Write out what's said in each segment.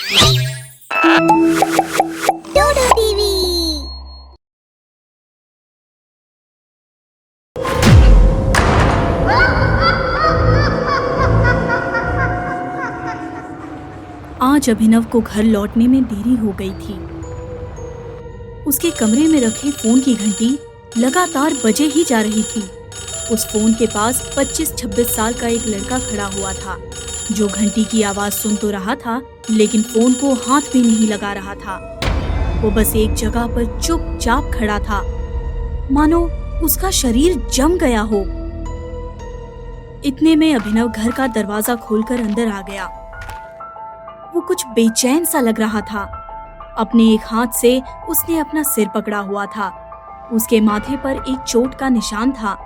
डोडो TV. आज अभिनव को घर लौटने में देरी हो गई थी। उसके कमरे में रखे फोन की घंटी लगातार बजे ही जा रही थी। उस फोन के पास 25-26 साल का एक लड़का खड़ा हुआ था, जो घंटी की आवाज सुन तो रहा था, लेकिन फोन को हाथ भी नहीं लगा रहा था। वो बस एक जगह पर चुपचाप खड़ा था, मानो उसका शरीर जम गया हो। इतने में अभिनव घर का दरवाजा खोलकर अंदर आ गया। वो कुछ बेचैन सा लग रहा था। अपने एक हाथ से उसने अपना सिर पकड़ा हुआ था। उसके माथे पर एक चोट का निशान था,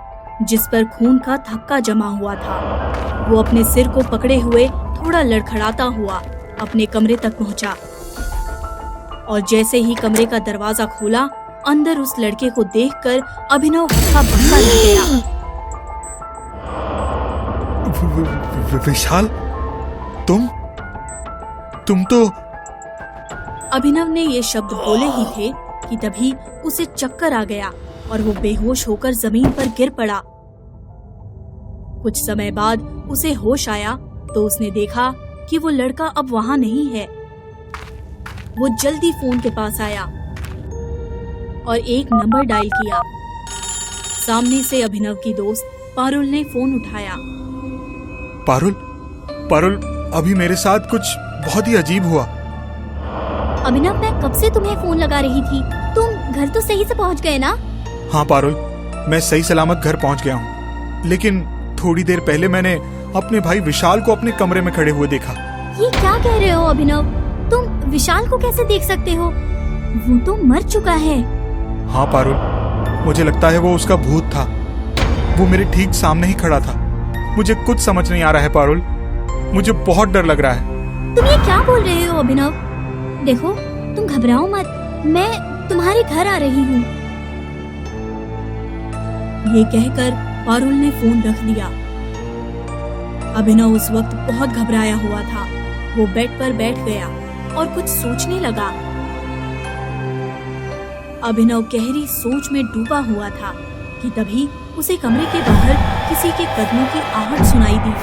जिस पर खून का थक्का जमा हुआ था। वो अपने सिर को पकड़े हुए थोड़ा लड़खड़ाता हुआ अपने कमरे तक पहुंचा, और जैसे ही कमरे का दरवाजा खोला, अंदर उस लड़के को देखकर अभिनव हक्का-बक्का रह गया। विशाल, तुम तो। अभिनव ने ये शब्द बोले ही थे कि तभी उसे चक्कर आ गया और वो बेहोश होकर जमीन पर गिर पड़ा। कुछ समय बाद उसे होश आया तो उसने देखा कि वो लड़का अब वहाँ नहीं है। वो जल्दी फोन के पास आया और एक नंबर डायल किया। सामने से अभिनव की दोस्त पारुल ने फोन उठाया। पारुल, अभी मेरे साथ कुछ बहुत ही अजीब हुआ। अभिनव, मैं कब से तुम्हें फोन लगा रही थी। तुम घर तो सही से पहुंच गए ना? हाँ पारुल, मैं सही सलामत घर पहुंच गया हूँ, लेकिन थोड़ी देर पहले मैंने अपने भाई विशाल को अपने कमरे में खड़े हुए देखा। ये क्या कह रहे हो अभिनव? तुम विशाल को कैसे देख सकते हो? वो तो मर चुका है। हाँ पारुल, मुझे लगता है वो उसका भूत था। वो मेरे ठीक सामने ही खड़ा था। मुझे कुछ समझ नहीं आ रहा है पारुल, मुझे बहुत डर लग रहा है। तुम ये क्या बोल रहे हो अभिनव? देखो, तुम घबराओ मत, मैं तुम्हारे घर आ रही हूँ। ये कहकर पारुल ने फोन रख दिया। अभिनव उस वक्त बहुत घबराया हुआ था। वो बेड पर बैठ गया और कुछ सोचने लगा। अभिनव गहरी सोच में डूबा हुआ था कि तभी उसे कमरे के बाहर किसी के कदमों की आहट सुनाई दी।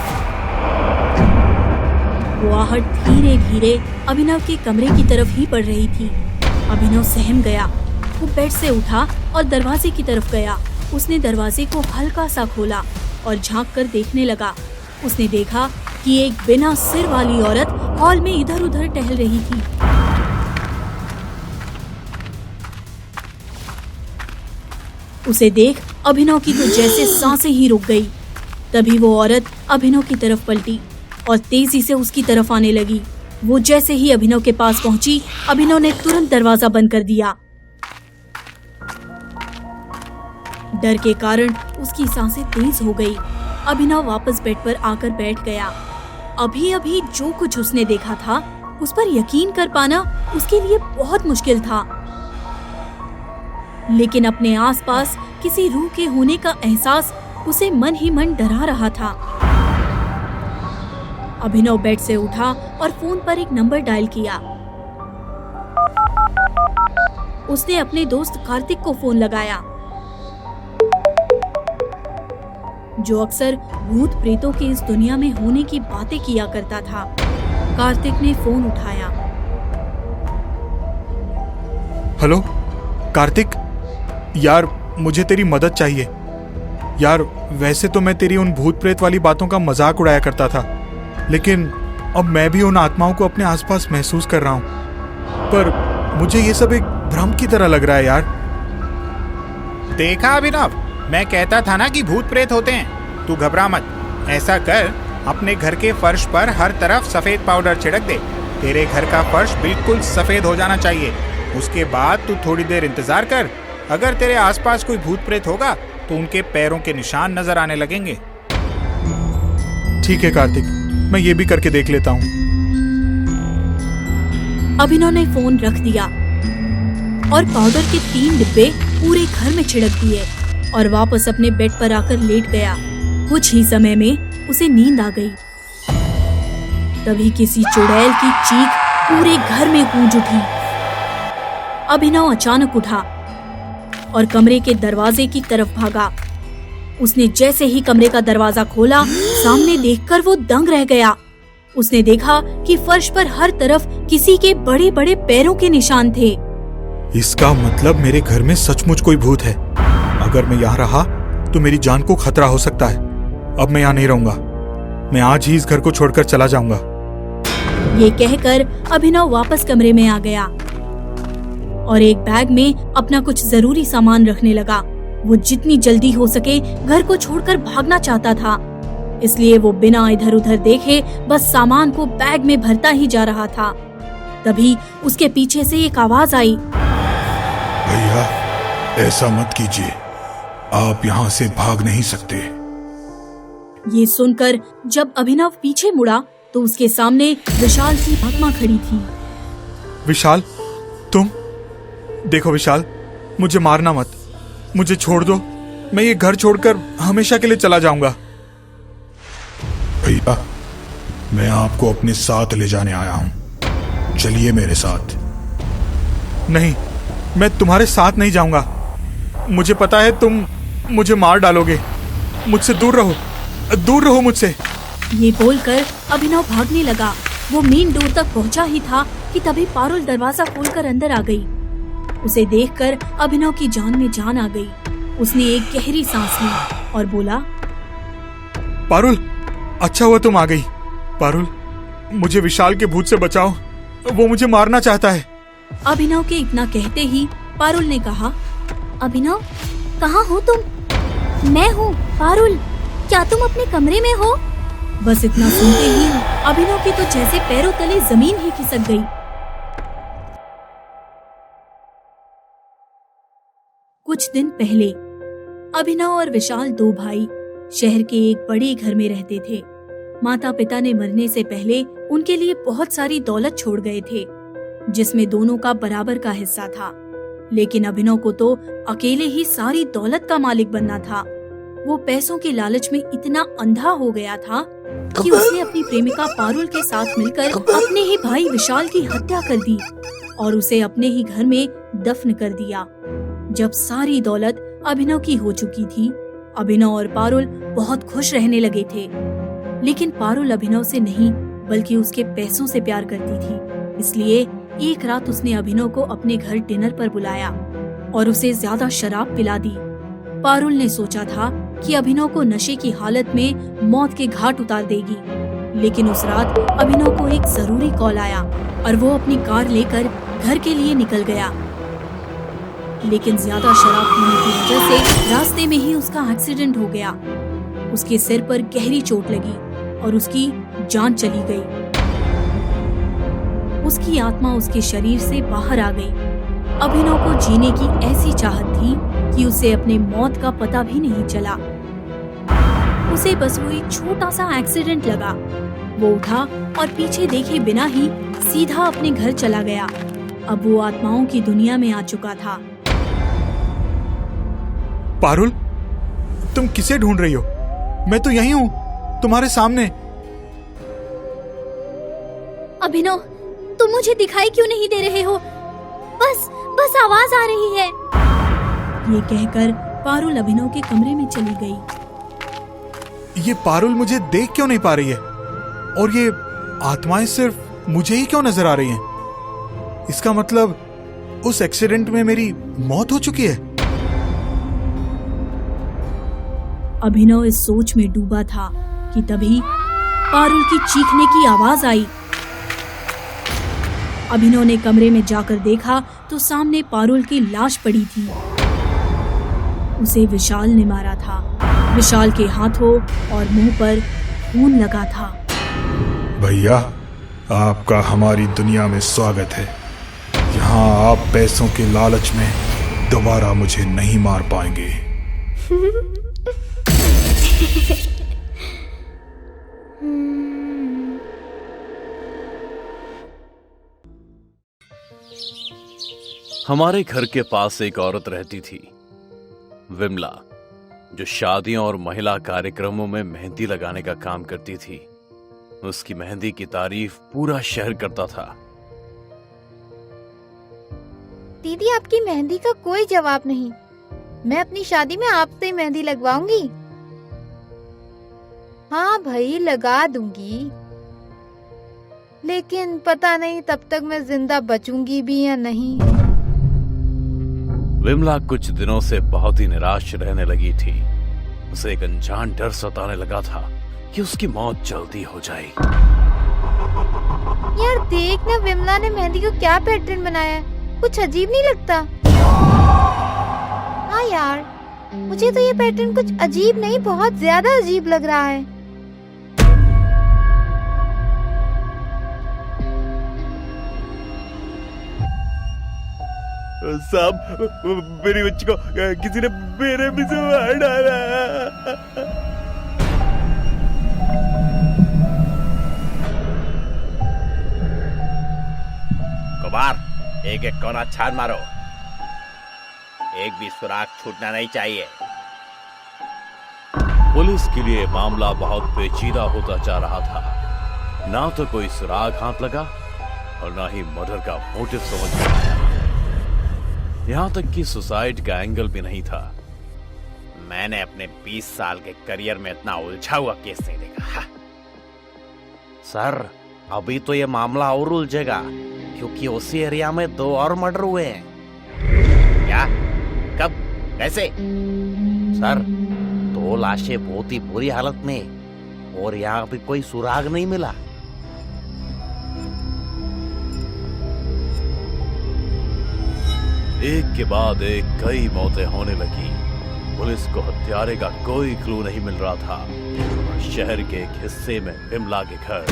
वो आहट धीरे धीरे अभिनव के कमरे की तरफ ही पड़ रही थी। अभिनव सहम गया। वो बेड से उठा और दरवाजे की तरफ गया। उसने दरवाजे को हल्का सा खोला और झांक कर देखने लगा। उसने देखा कि एक बिना सिर वाली औरत हॉल में इधर उधर टहल रही थी। उसे देख अभिनव की तो जैसे सांसें ही रुक गई। तभी वो औरत अभिनव की तरफ पलटी और तेजी से उसकी तरफ आने लगी। वो जैसे ही अभिनव के पास पहुंची, अभिनव ने तुरंत दरवाजा बंद कर दिया। डर के कारण उसकी सांसें तेज हो गई। अभिनव वापस बेड पर आकर बैठ गया। अभी अभी जो कुछ उसने देखा था, उस पर यकीन कर पाना उसके लिए बहुत मुश्किल था। लेकिन अपने आसपास किसी रूह के होने का एहसास उसे मन ही मन डरा रहा था। अभिनव बेड से उठा और फोन पर एक नंबर डायल किया। उसने अपने दोस्त कार्तिक को फोन लगाया, जो अक्सर भूत प्रेतों के इस दुनिया में होने की बातें किया करता था। कार्तिक ने फोन उठाया। हेलो कार्तिक, यार मुझे तेरी मदद चाहिए। यार वैसे तो मैं तेरी उन भूत प्रेत वाली बातों का मजाक उड़ाया करता था, लेकिन अब मैं भी उन आत्माओं को अपने आसपास महसूस कर रहा हूँ, पर मुझे ये सब एक भ्रम की तरह लग रहा है यार। देखा अभिनव, मैं कहता था ना कि भूत प्रेत होते हैं। तू घबरा मत। ऐसा कर, अपने घर के फर्श पर हर तरफ सफेद पाउडर छिड़क दे। तेरे घर का फर्श बिल्कुल सफेद हो जाना चाहिए। उसके बाद तू थोड़ी देर इंतजार कर। अगर तेरे आसपास कोई भूत प्रेत होगा तो उनके पैरों के निशान नजर आने लगेंगे। ठीक है कार्तिक, मैं ये भी करके देख लेता हूँ। अभिनव ने फोन रख दिया और पाउडर के 3 डिब्बे पूरे घर में छिड़क दिए और वापस अपने बेड पर आकर लेट गया। कुछ ही समय में उसे नींद आ गई। तभी किसी चुड़ैल की चीख पूरे घर में गूंज उठी। अभिनव अचानक उठा और कमरे के दरवाजे की तरफ भागा। उसने जैसे ही कमरे का दरवाजा खोला, सामने देखकर वो दंग रह गया। उसने देखा कि फर्श पर हर तरफ किसी के बड़े बड़े पैरों के निशान थे। इसका मतलब मेरे घर में सचमुच कोई भूत है। अगर मैं यहाँ रहा तो मेरी जान को खतरा हो सकता है। अब मैं यहाँ नहीं रहूंगा। मैं आज ही इस घर को छोड़कर चला जाऊंगा। ये कहकर अभिनव वापस कमरे में आ गया और एक बैग में अपना कुछ जरूरी सामान रखने लगा। वो जितनी जल्दी हो सके घर को छोड़कर भागना चाहता था, इसलिए वो बिना इधर उधर देखे बस सामान को बैग में भरता ही जा रहा था। तभी उसके पीछे से एक आवाज आई। भैया, ऐसा मत कीजिए, आप यहाँ से भाग नहीं सकते। ये सुनकर जब अभिनव पीछे मुड़ा तो उसके सामने विशाल की आत्मा खड़ी थी। विशाल, तुम? देखो विशाल, मुझे मारना मत, मुझे छोड़ दो। मैं ये घर छोड़कर हमेशा के लिए चला जाऊंगा। भैया, मैं आपको अपने साथ ले जाने आया हूँ, चलिए मेरे साथ। नहीं, मैं तुम्हारे साथ नहीं जाऊंगा। मुझे पता है तुम मुझे मार डालोगे। मुझसे दूर रहो, दूर रहो मुझसे। ये बोलकर अभिनव भागने लगा। वो मील दूर तक पहुंचा ही था कि तभी पारुल दरवाजा खोलकर अंदर आ गई। उसे देखकर अभिनव की जान में जान आ गई। उसने एक गहरी सांस ली और बोला, पारुल, अच्छा हुआ तुम आ गई। पारुल, मुझे विशाल के भूत से बचाओ, वो मुझे मारना चाहता है। अभिनव के इतना कहते ही पारुल ने कहा, अभिनव, कहाँ हो तुम? मैं हूँ पारुल। क्या तुम अपने कमरे में हो? बस इतना सुनते ही अभिनव की तो जैसे पैरों तले जमीन ही खिसक गई। कुछ दिन पहले अभिनव और विशाल दो भाई शहर के एक बड़े घर में रहते थे। माता पिता ने मरने से पहले उनके लिए बहुत सारी दौलत छोड़ गए थे, जिसमें दोनों का बराबर का हिस्सा था। लेकिन अभिनव को तो अकेले ही सारी दौलत का मालिक बनना था। वो पैसों के लालच में इतना अंधा हो गया था कि उसने अपनी प्रेमिका पारुल के साथ मिलकर अपने ही भाई विशाल की हत्या कर दी और उसे अपने ही घर में दफन कर दिया। जब सारी दौलत अभिनव की हो चुकी थी, अभिनव और पारुल बहुत खुश रहने लगे थे। लेकिन पारुल अभिनव से नहीं बल्कि उसके पैसों से प्यार करती थी। इसलिए एक रात उसने अभिनव को अपने घर डिनर पर बुलाया और उसे ज्यादा शराब पिला दी। पारुल ने सोचा था कि अभिनव को नशे की हालत में मौत के घाट उतार देगी, लेकिन उस रात अभिनव को एक जरूरी कॉल आया और वो अपनी कार लेकर घर के लिए निकल गया। लेकिन ज्यादा शराब पीने की वजह से रास्ते में ही उसका एक्सीडेंट हो गया। उसके सिर पर गहरी चोट लगी और उसकी जान चली गई। उसकी आत्मा उसके शरीर से बाहर आ गई। अभिनव को जीने की ऐसी चाहत थी कि उसे अपने मौत का पता भी नहीं चला। उसे बस वो एक छोटा सा एक्सीडेंट लगा। वो उठा और पीछे देखे बिना ही सीधा अपने घर चला गया। अब वो आत्माओं की दुनिया में आ चुका था। पारुल, तुम किसे ढूंढ रही हो? मैं तो यहीं हूँ, तुम्हारे सामने। अभिनव, तुम मुझे दिखाई क्यों नहीं दे रहे हो? बस आवाज आ रही है। ये कहकर पारुल अभिनव के कमरे में चली गई। ये पारुल मुझे देख क्यों नहीं पा रही है? और ये आत्माएं सिर्फ मुझे ही क्यों नजर आ रही हैं? इसका मतलब उस एक्सीडेंट में मेरी मौत हो चुकी है। अभिनव इस सोच में डूबा था कि तभी पारुल की चीखने की आवाज आई। अभिनव ने कमरे में जाकर देखा तो सामने पारुल की लाश पड़ी थी। उसे विशाल ने मारा था। विशाल के हाथों और मुंह पर खून लगा था। भैया, आपका हमारी दुनिया में स्वागत है। यहाँ आप पैसों के लालच में दोबारा मुझे नहीं मार पाएंगे। हमारे घर के पास एक औरत रहती थी, विमला, जो शादियों और महिला कार्यक्रमों में मेहंदी लगाने का काम करती थी। उसकी मेहंदी की तारीफ पूरा शहर करता था। दीदी आपकी मेहंदी का कोई जवाब नहीं। मैं अपनी शादी में आपसे ही मेहंदी लगवाऊंगी। हाँ भाई लगा दूंगी, लेकिन पता नहीं तब तक मैं जिंदा बचूंगी भी या नहीं। विमला कुछ दिनों से बहुत ही निराश रहने लगी थी। उसे एक अनजान डर सताने लगा था कि उसकी मौत जल्दी हो जाएगी। यार देख ना, विमला ने मेहंदी को क्या पैटर्न बनाया है, कुछ अजीब नहीं लगता? हाँ यार, मुझे तो ये पैटर्न कुछ अजीब नहीं, बहुत ज्यादा अजीब लग रहा है। साहब, मेरी बच्ची को किसी ने मेरे पीछे मार डाला। कुमार, एक एक कोना छान मारो, एक भी सुराग छूटना नहीं चाहिए। पुलिस के लिए मामला बहुत पेचीदा होता जा रहा था। ना तो कोई सुराग हाथ लगा और ना ही मर्डर का मोटिव समझ में आया। यहाँ तक कि सुसाइड का एंगल भी नहीं था। मैंने अपने 20 साल के करियर में इतना उलझा हुआ केस नहीं देखा। सर, अभी तो ये मामला और उलझेगा, क्योंकि उसी एरिया में 2 और मर्डर हुए हैं। क्या? कब? कैसे? सर, 2 लाशें बहुत ही बुरी हालत में, और यहाँ भी कोई सुराग नहीं मिला। एक के बाद एक कई मौतें होने लगी। पुलिस को हत्यारे का कोई क्लू नहीं मिल रहा था। और शहर के एक हिस्से में विमला के घर।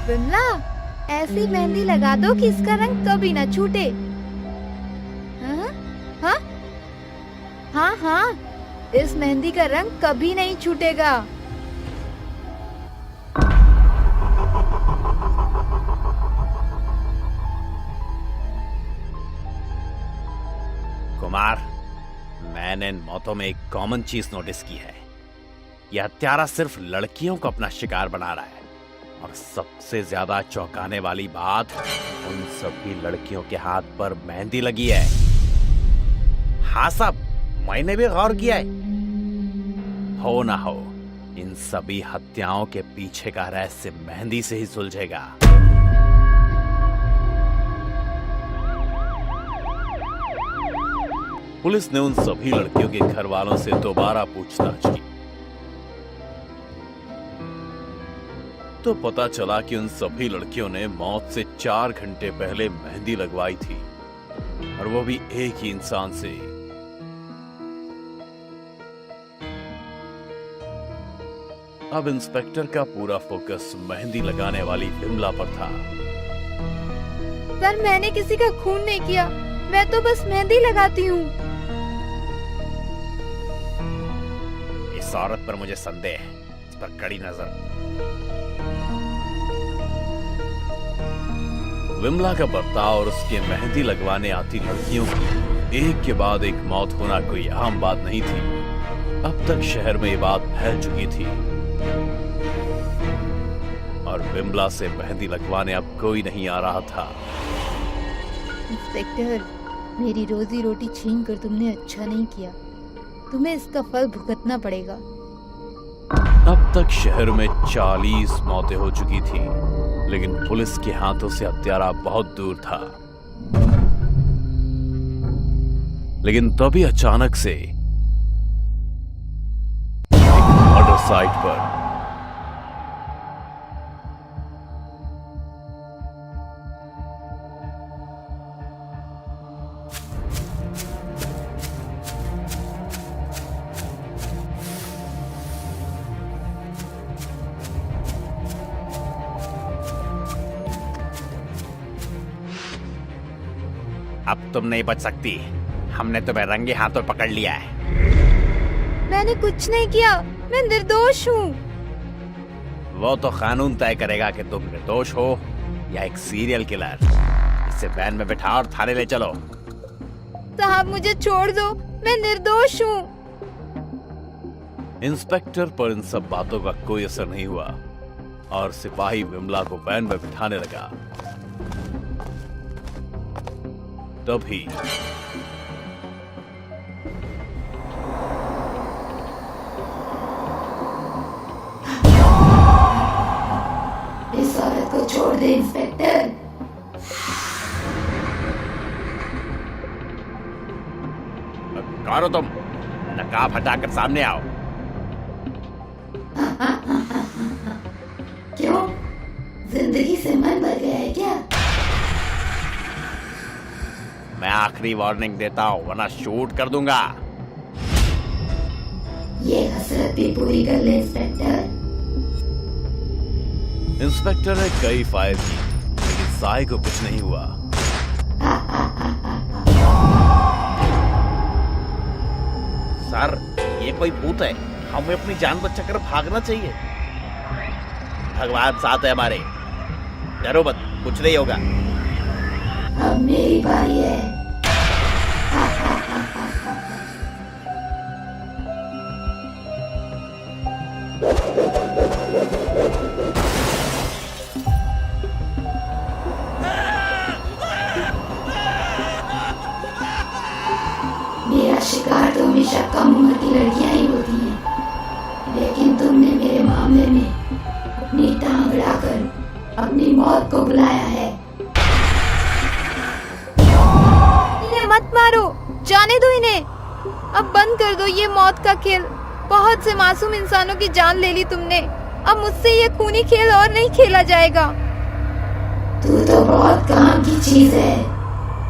विमला, ऐसी मेहंदी लगा दो कि इसका रंग कभी ना छूटे। हाँ? हाँ? हाँ हाँ, इस मेहंदी का रंग कभी नहीं छूटेगा। कुमार, मैंने इन मौतों में एक कॉमन चीज नोटिस की है। यह हत्यारा सिर्फ लड़कियों को अपना शिकार बना रहा है, और सबसे ज्यादा चौंकाने वाली बात, उन सभी लड़कियों के हाथ पर मेहंदी लगी है। हाँ साहब, मैंने भी गौर किया है। हो ना हो, इन सभी हत्याओं के पीछे का रहस्य मेहंदी से ही सुलझेगा। पुलिस ने उन सभी लड़कियों के घर वालों से दोबारा पूछताछ की, तो पता चला कि उन सभी लड़कियों ने मौत से 4 घंटे पहले मेहंदी लगवाई थी, और वो भी एक ही इंसान से। अब इंस्पेक्टर का पूरा फोकस मेहंदी लगाने वाली विमला पर था। सर, मैंने किसी का खून नहीं किया, मैं तो बस मेहंदी लगाती हूँ। इस औरत पर मुझे संदेह है, इस पर कड़ी नजर। विमला का बर्ताव और उसके मेहंदी लगवाने आती लड़कियों की एक के बाद एक मौत होना कोई आम बात नहीं थी। अब तक शहर में ये बात फैल चुकी थी, और विमला से मेहंदी लगवाने अब कोई नहीं आ रहा था। इंस्पेक्टर, मेरी रोजी रोटी छीन कर तुमने अच्छा नहीं किया, तुम्हें इसका फल भुगतना पड़ेगा। अब तक शहर में 40 मौतें हो चुकी थी, लेकिन पुलिस के हाथों से हत्यारा बहुत दूर था। लेकिन तभी अचानक से एक मर्डर साइट पर अब तुम नहीं बच सकती, हमने तुम्हें रंगे हाथों पकड़ लिया है। मैंने कुछ नहीं किया, मैं निर्दोष हूँ। वो तो कानून तय करेगा कि तुम निर्दोष हो या एक सीरियल किलर। इसे वैन में बिठा और थाने ले चलो। साहब, मुझे छोड़ दो, मैं निर्दोष हूँ। इंस्पेक्टर पर इन सब बातों का कोई असर नहीं हुआ, और सिपाही विमला को वैन में बिठाने लगा। तभी इस औरत को छोड़ दे इंस्पेक्टर। कौन हो तुम? नकाब हटाकर सामने आओ। क्यों, जिंदगी से मन भर गया है क्या? मैं आखिरी वार्निंग देता हूँ वरना शूट कर दूंगा। ये हसरत भी पूरी कर ले इंस्पेक्टर। इंस्पेक्टर ने कई फायर की, लेकिन साई को कुछ नहीं हुआ। सर, ये कोई भूत है, हमें अपनी जान बचाकर भागना चाहिए। भगवान साथ है हमारे, डरो मत, कुछ नहीं होगा। अब मेरी बारी है। मेरा शिकार तो हमेशा कम उम्र की लड़कियां ही होती हैं, लेकिन तुमने मेरे मामले में अपनी टांग अड़ाकर अपनी मौत को बुलाया है। इन्हें मत मारो, जाने दो इन्हें। अब बंद कर दो ये मौत का खेल। बहुत से मासूम इंसानों की जान ले ली तुमने, अब मुझसे ये खूनी खेल और नहीं खेला जाएगा। तू तो बहुत काम की चीज है।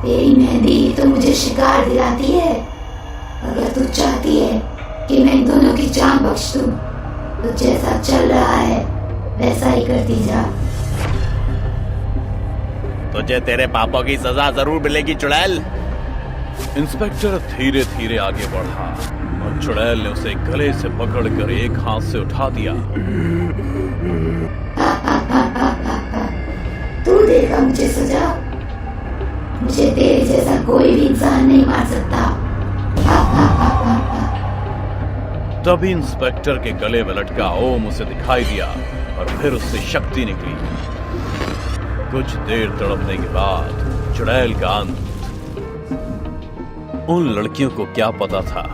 तेरी मेहंदी तो मुझे शिकार दिलाती है। अगर तू चाहती है कि मैं इन दोनों की जान बख्श दूं, तो जैसा चल रहा है वैसा ही करती जा। तुझे तेरे पापों की सजा जरूर मिलेगी चुड़ैल। इंस्पेक्टर धीरे धीरे आगे बढ़ा और चुड़ैल ने उसे गले से पकड़कर एक हाथ से उठा दिया। तू देगा मुझे सजा। मुझे तेरे जैसा कोई भी इंसान नहीं मार सकता। तभी इंस्पेक्टर के गले में लटका ओम उसे दिखाई दिया और फिर उससे शक्ति निकली। कुछ देर तड़पने के बाद चुड़ैल का अंत। उन लड़कियों को क्या पता था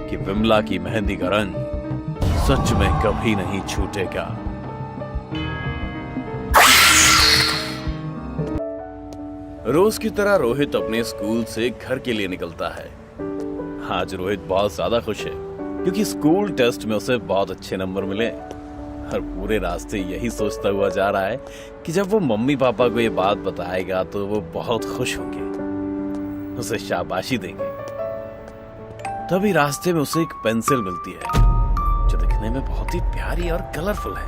कि विमला की मेहंदी का रंग सच में कभी नहीं छूटेगा। रोज की तरह रोहित अपने स्कूल से घर के लिए निकलता है। आज रोहित बहुत ज्यादा खुश है क्योंकि स्कूल टेस्ट में उसे बहुत अच्छे नंबर मिले और पूरे रास्ते यही सोचता हुआ जा रहा है कि जब वो मम्मी पापा को ये बात बताएगा तो वो बहुत खुश होंगे, उसे शाबाशी देंगे। तभी रास्ते में उसे एक पेंसिल मिलती है जो दिखने में बहुत ही प्यारी और कलरफुल है।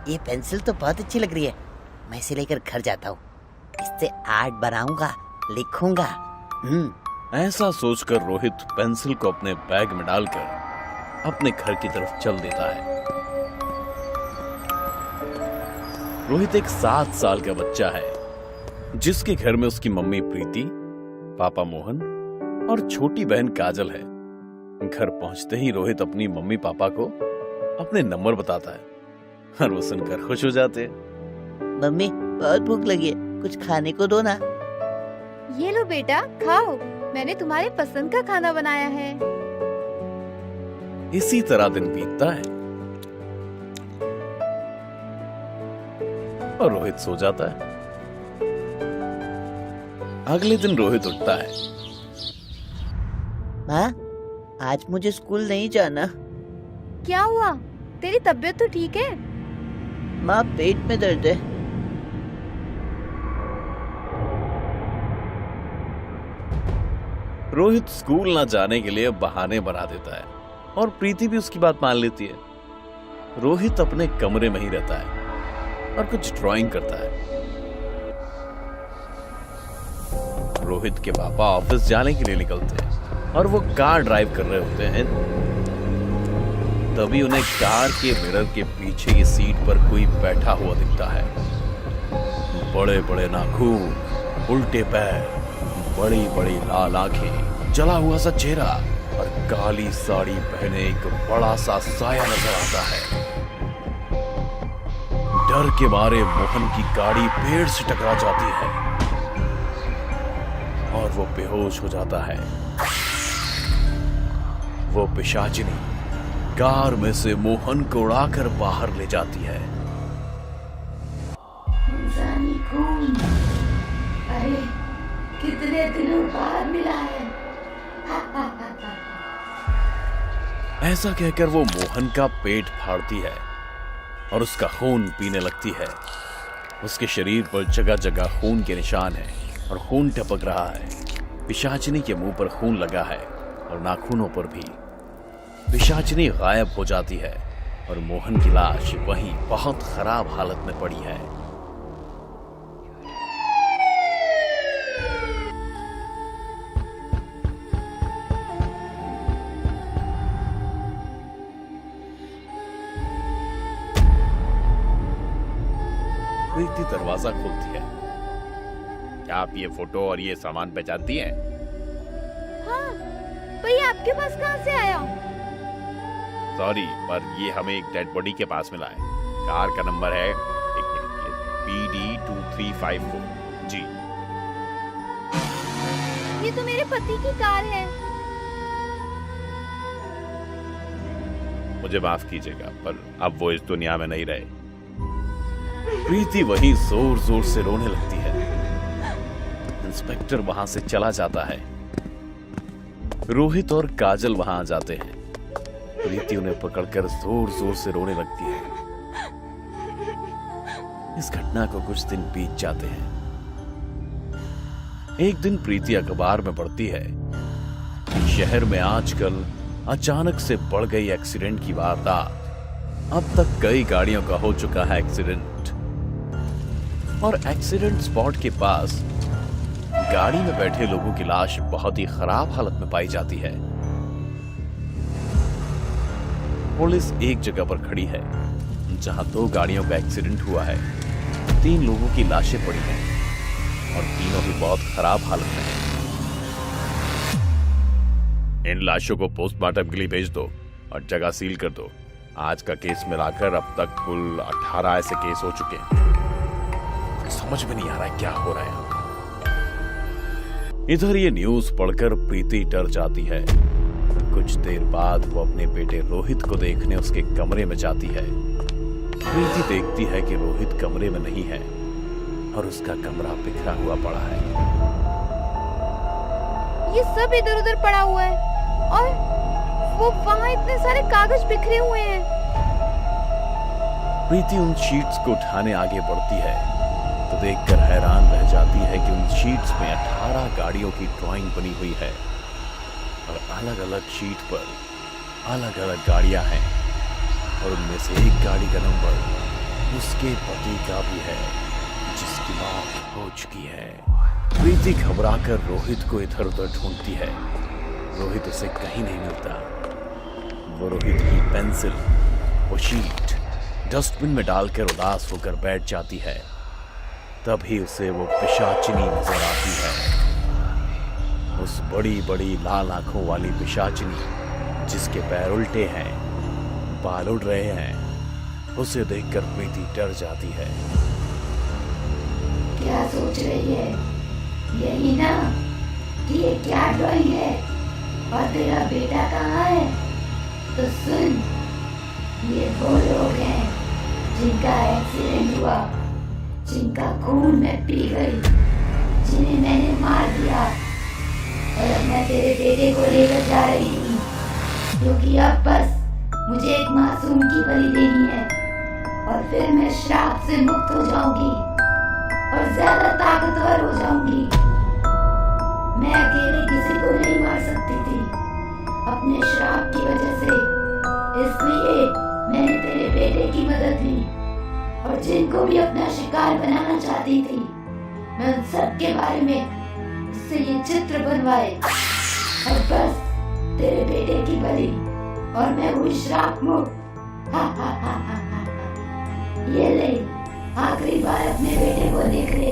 ये पेंसिल तो बहुत अच्छी लग रही है, मैं इसे लेकर घर जाता हूँ, इससे आर्ट बनाऊंगा, लिखूंगा। ऐसा सोचकर रोहित पेंसिल को अपने बैग में डालकर अपने घर की तरफ चल देता है। रोहित एक 7 साल का बच्चा है जिसके घर में उसकी मम्मी प्रीति, पापा मोहन और छोटी बहन काजल है। घर पहुंचते ही रोहित अपनी मम्मी पापा को अपने नंबर बताता है और वो सुनकर खुश हो जाते हैं। मम्मी बहुत भूख लगी है, कुछ खाने को दो ना। ये लो बेटा, खाओ, मैंने तुम्हारे पसंद का खाना बनाया है। इसी तरह दिन बीतता है और रोहित सो जाता है। अगले दिन रोहित उठता है। माँ, आज मुझे स्कूल नहीं जाना। क्या हुआ? तेरी तबीयत तो ठीक है? माँ, पेट में दर्द है। रोहित स्कूल ना जाने के लिए बहाने बना देता है और प्रीति भी उसकी बात मान लेती है। रोहित अपने कमरे में ही रहता है और कुछ ड्राइंग करता है। रोहित के पापा ऑफिस जाने के लिए निकलते हैं और वो कार ड्राइव कर रहे होते हैं। तभी उन्हें कार के मिरर के पीछे की सीट पर कोई बैठा हुआ दिखता है। बड़े बड़े नाखून, उल्टे पैर, बड़ी बड़ी लाल आंखें, जला हुआ सा चेहरा और काली साड़ी पहने एक बड़ा सा साया नजर आता है। डर के मारे मोहन की गाड़ी पेड़ से टकरा जाती है। और वो बेहोश हो जाता है। वो पिशाचिनी कार में से मोहन को उड़ाकर बाहर ले जाती है। इंसानी खून, अरे कितने दिनों बाद मिला है। ऐसा कहकर वो मोहन का पेट फाड़ती है और उसका खून पीने लगती है। उसके शरीर पर जगह जगह खून के निशान हैं और खून टपक रहा है। पिशाचिनी के मुंह पर खून लगा है और नाखूनों पर भी। पिशाचिनी गायब हो जाती है और मोहन की लाश वहीं बहुत खराब हालत में पड़ी है। प्रीति दरवाजा खोलती है। क्या आप ये फोटो और ये सामान पहचानती हैं? हाँ, भैया आपके पास कहाँ से आया? सॉरी, पर ये हमें एक डेड बॉडी के पास मिला है। कार का नंबर है PD2354। जी, ये तो मेरे पति की कार है। मुझे माफ कीजिएगा, पर अब वो इस दुनिया में नहीं रहे। प्रीति वहीं जोर जोर से रोने लगती है। इंस्पेक्टर वहां से चला जाता है। रोहित और काजल वहां आ जाते हैं। प्रीति उन्हें पकड़कर जोर जोर से रोने लगती है। इस घटना को कुछ दिन बीत जाते हैं। एक दिन प्रीति अखबार में पढ़ती है कि शहर में आजकल अचानक से बढ़ गई एक्सीडेंट की वारदात। अब तक कई गाड़ियों का हो चुका है एक्सीडेंट, और एक्सीडेंट स्पॉट के पास गाड़ी में बैठे लोगों की लाश बहुत ही खराब हालत में पाई जाती है। पुलिस एक जगह पर खड़ी है जहां 2 गाड़ियों का एक्सीडेंट हुआ है। 3 लोगों की लाशें पड़ी हैं और तीनों ही बहुत खराब हालत में हैं। इन लाशों को पोस्टमार्टम के लिए भेज दो और जगह सील कर दो। आज का केस मिलाकर अब तक कुल 18 ऐसे केस हो चुके हैं। समझ में नहीं आ रहा है क्या हो रहा है। इधर ये न्यूज पढ़कर प्रीति डर जाती है। कुछ देर बाद वो अपने बेटे रोहित को देखने उसके कमरे में जाती है। प्रीति देखती है कि रोहित कमरे में नहीं है और उसका कमरा बिखरा हुआ पड़ा है। ये सब इधर उधर पड़ा हुआ है और वो वहाँ इतने सारे कागज बिखरे हुए हैं। प्रीति उन शीट्स को उठाने आगे बढ़ती है तो देखकर हैरान रह जाती है कि उन शीट्स में 18 गाड़ियों की ड्राइंग बनी हुई है और अलग अलग शीट पर अलग अलग गाड़ियां हैं और उनमें से एक गाड़ी का नंबर उसके पति का भी है जिसकी मौत हो चुकी है। प्रीति घबराकर रोहित को इधर उधर ढूंढती है। रोहित उसे कहीं नहीं मिलता। वो रोहित की पेंसिल वो शीट डस्टबिन में डालकर उदास होकर बैठ जाती है। तभी उसे वो पिशाचिनी नजर आती है। उस बड़ी बड़ी लाल आंखों वाली पिशाचिनी जिसके पैर उल्टे हैं, बाल उड़ रहे हैं। उसे देखकर प्रीति डर जाती है। क्या सोच रही है? यही ना कि ये क्या ड्राइंग है और तेरा बेटा कहाँ है? तो सुन, ये वो लोग हैं जिनका एक्सीडेंट हुआ, जिनका खून मैं पी गई, जिन्हें मैंने मार दिया। और अब मैं तेरे बेटे को लेकर जा रही हूँ क्योंकि अब बस मुझे एक मासूम की बलि देनी है और फिर मैं श्राप से मुक्त हो जाऊंगी और ज्यादा ताकतवर हो जाऊंगी। मैं अकेले किसी को नहीं मार सकती थी अपने श्राप की वजह से, इसलिए मैंने तेरे बेटे की मदद ली और जिनको भी अपना शिकार बनाना चाहती थी मैं उन सब के बारे में उससे ये चित्र बनवाए और बस तेरे बेटे की बलि और मैं हुई श्राप मुक्त। हा हा हा हा हा। ये ले, आखिरी बार अपने बेटे को देख ले।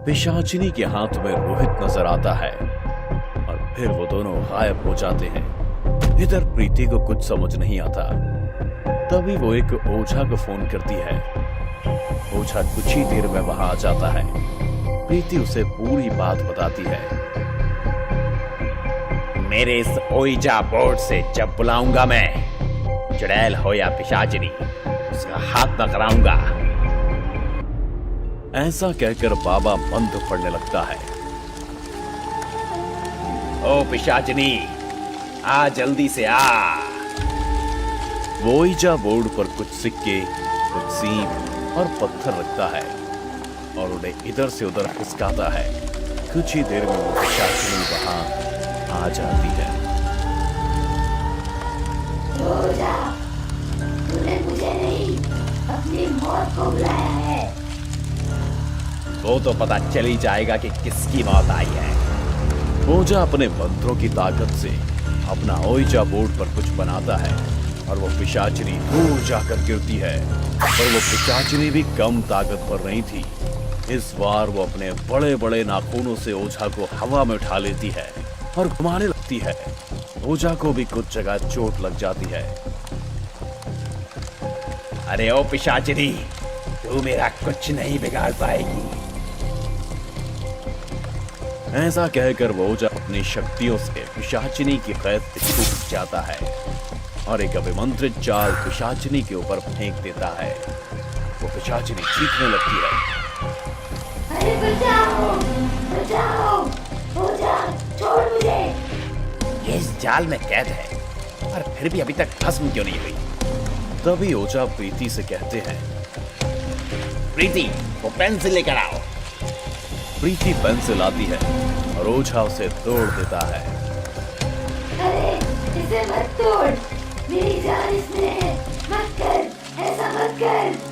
पिशाचिनी के हाथ में रोहित नजर आता है और फिर वो दोनों गायब हो जाते हैं। इधर प्रीति को कुछ समझ नहीं आता। तभी वो एक ओझा को फोन करती है। ओझा कुछ ही देर में वहां आ जाता है। प्रीति उसे पूरी बात बताती है। मेरे इस ओइजा बोर्ड से जब बुलाऊंगा मैं, चुड़ैल हो या पिशाचिनी, उसका हाथ न कराऊंगा। ऐसा कहकर बाबा मंत्र पढ़ने लगता है। ओ पिशाचिनी, आ जल्दी से आ। वो ओइजा बोर्ड पर कुछ सिक्के, कुछ सीप और पत्थर रखता है और उन्हें इधर से उधर खिसकाता है। कुछ ही देर में वो पिशाचिनी वहां आ जाती है। रोजा, तूने मुझे नहीं, अपनी मौत को बुलाया है। वो तो पता चल ही जाएगा कि किसकी मौत आई है। ओजा अपने मंत्रों की ताकत से अपना ओइजा बोर्ड पर कुछ बनाता है और वो पिशाचिनी दूर जाकर गिरती है। पर वो पिशाचिनी भी कम ताकतवर नहीं थी। इस बार वो अपने बड़े बड़े नाखूनों से ओझा को हवा में उठा लेती है और घुमाने लगती है। ओझा को भी कुछ जगह चोट लग जाती है। अरे ओ पिशाचिनी, तू मेरा कुछ नहीं बिगाड़ पाएगी। ऐसा कहकर वो ओझा अपनी शक्तियों से पिशाचिनी की कैद से छूट जाता है और एक अभिमंत्रित जाल पिशाचिनी के ऊपर फेंक देता है। वो पिशाचिनी चीखने लगती है। अरे बचाओ, बचाओ, ओझा, छोड़ मुझे। ये इस जाल में कैद है, पर फिर भी अभी तक भस्म क्यों नहीं हुई? तभी ओझा प्रीति से कहते हैं, प्रीति, वो पेंसिल लेकर आओ। प्रीति पेंसिल आती है और ओझा उसे तोड़ देता है। अरे इसे मत तोड़, मेरी जान इसमें है, मत कर, ऐसा मत कर।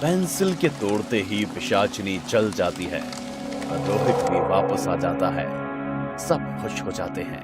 पेंसिल के तोड़ते ही पिशाचिनी जल जाती है और रोहित भी वापस आ जाता है। सब खुश हो जाते हैं।